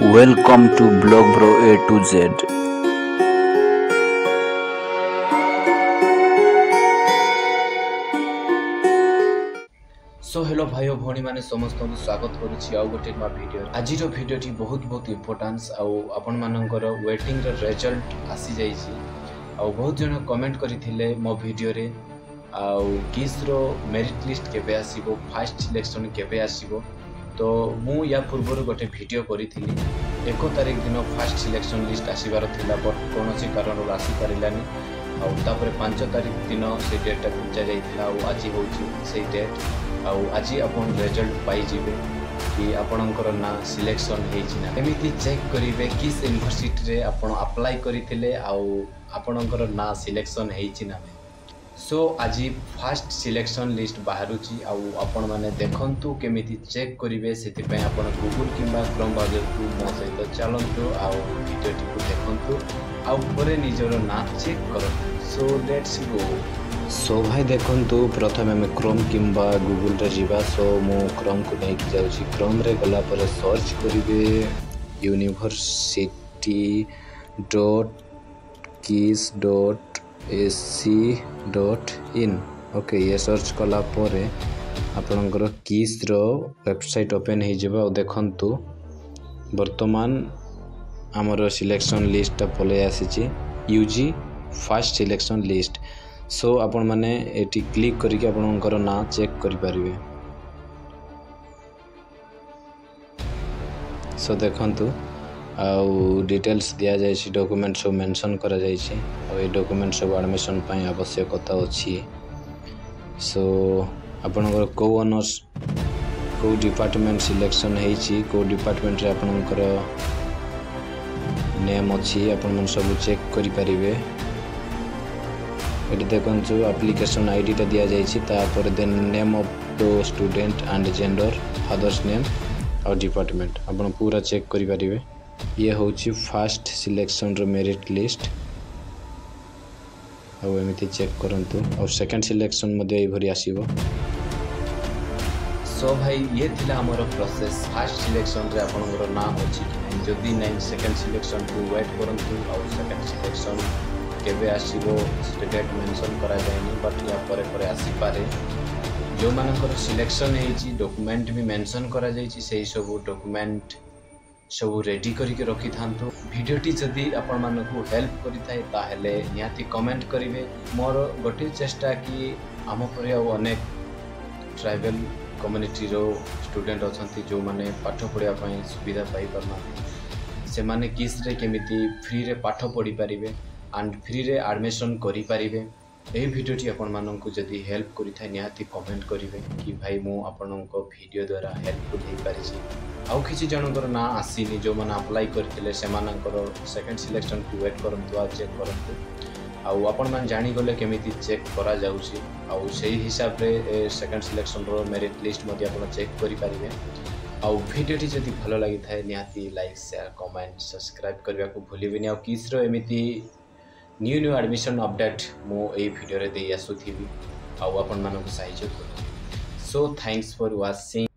Welcome to Blog Bro A to Z. So hello भाई और भौणी माने समस्त को स्वागत करुछि आउ गोटे मा वीडियो आज रो वीडियोटी बहुत इंपोर्टेंस आउ आपण मानकर वेटिंग रो रिजल्ट आसी जाइछि आउ बहुत जन कमेंट करिथिले मो वीडियो रे आउ किस रो मेरिट लिस्ट केबे आसीबो फर्स्ट सिलेक्शन केबे आसीबो तो मु या पूर्व गोटे वीडियो करिथिली 1 तारिख दिन फर्स्ट सिलेक्शन लिस्ट आसीबार थिला बट कोनोसी कारण आसी पारिलानी आउ तापर 5 तारिख दिन से डेटा घुंचा जाइथिला आउ आज होछि से डेट आउ आज अपन रिजल्ट पाई जिवे कि आपणकर ना सिलेक्शन हेछि ना एमिति चेक करिवे किस यूनिवर्सिटी रे आपण अप्लाई करिथिले आउ आपणकर ना सिलेक्शन हेछि ना सो आज फर्स्ट सिलेक्शन लिस्ट बाहरुछि आउ आपण माने देखंतु केमिति चेक करिवे सेति पय आपण गूगल किंबा क्रोम ब्राउजर को मो सहित चलंतु आउ वीडियोटी को देखंतु आउ परे निजरो ना चेक करंतु सो लेट्स गो सो भाई देखंतु प्रथमे में क्रोम किंबा गूगल रे जीवा सो मो क्रोम को नहीं जाउछि क्रोम रे गला पर सर्च करिवे university.kiss.ac.in ओके ये सर्च कला परे आपनकर किस रो वेबसाइट ओपन हे जेबा देखंतु वर्तमान हमर सिलेक्शन लिस्ट पले आसीची UG first selection list so आपण माने एटी क्लिक करके आपनकर ना चेक करि परिबे सो देखंतु आउ डिटेल्स दिया जाय छी डॉक्यूमेंट सब मेंशन करा जाय छी और ए डॉक्यूमेंट सब एडमिशन पय आवश्यकता अछि सो आपनकर को ऑनर्स को डिपार्टमेंट सिलेक्शन हे छी को डिपार्टमेंट रे आपनकर नेम अछि आपन मन सब चेक करि परिबे एटी देखंतु एप्लीकेशन आईडी टा दिया जाय छी तापर then name of the student and gender father's name और डिपार्टमेंट आपन पूरा चेक करि परिबे ये होची फर्स्ट सिलेक्शन रो मेरिट लिस्ट और एमिति चेक करंतु और सेकंड सिलेक्शन मध्ये ए भरी आसीबो सो भाई ये थिला हमर प्रोसेस फर्स्ट सिलेक्शन रे आपनकर नाम अछि कि जदी नै सेकंड सिलेक्शन को वेट करंतु और सेकंड सिलेक्शन केबे आसीबो डेट मेंशन करा जायनी बट या परे आसी पारे जो मानकर सिलेक्शन हेची डॉक्यूमेंट भी मेंशन करा जायछि सेही सब डॉक्यूमेंट सब रेडी करके रखी थांतु वीडियोटी जदी आपण मानको हेल्प करि थाए ताहेले निहाती कमेंट करिवे मोर गोटे चेष्टा कि आम परे अनेक ट्राइबल कम्युनिटी रो स्टूडेंट अछंती जो माने पाठ पढिया पई सुविधा पाई परना से माने किस रे केमिति फ्री रे पाठ पढि परिवे एंड फ्री रे एडमिशन करि परिवे ए वीडियोटी आपण मानको जदी हेल्प करि थाए निहाती कमेंट करिवे कि भाई मो आपनको वीडियो द्वारा हेल्पफुल हे पारि छी आउ किछि जनकर ना आसीनी जो माने अप्लाई करथिले से मानकर सेकंड सिलेक्शन को वेट करंतु आ चेक करंतु आउ आपण मान जानि गले केमिति चेक करा जाउछि आउ सेही हिसाब रे सेकंड सिलेक्शन रो मेरिट लिस्ट मध्ये आपण चेक करि परिबे आउ वीडियोटी जदी भलो लागि थाए निहाती लाइक शेयर कमेंट सब्सक्राइब करबा को भूलिबेनी आउ किस रो एमिति न्यू एडमिशन अपडेट मो ए वीडियो रे दे आसुथिबी आउ आपण मानको सहायता करबी सो थैंक्स फॉर वाचिंग।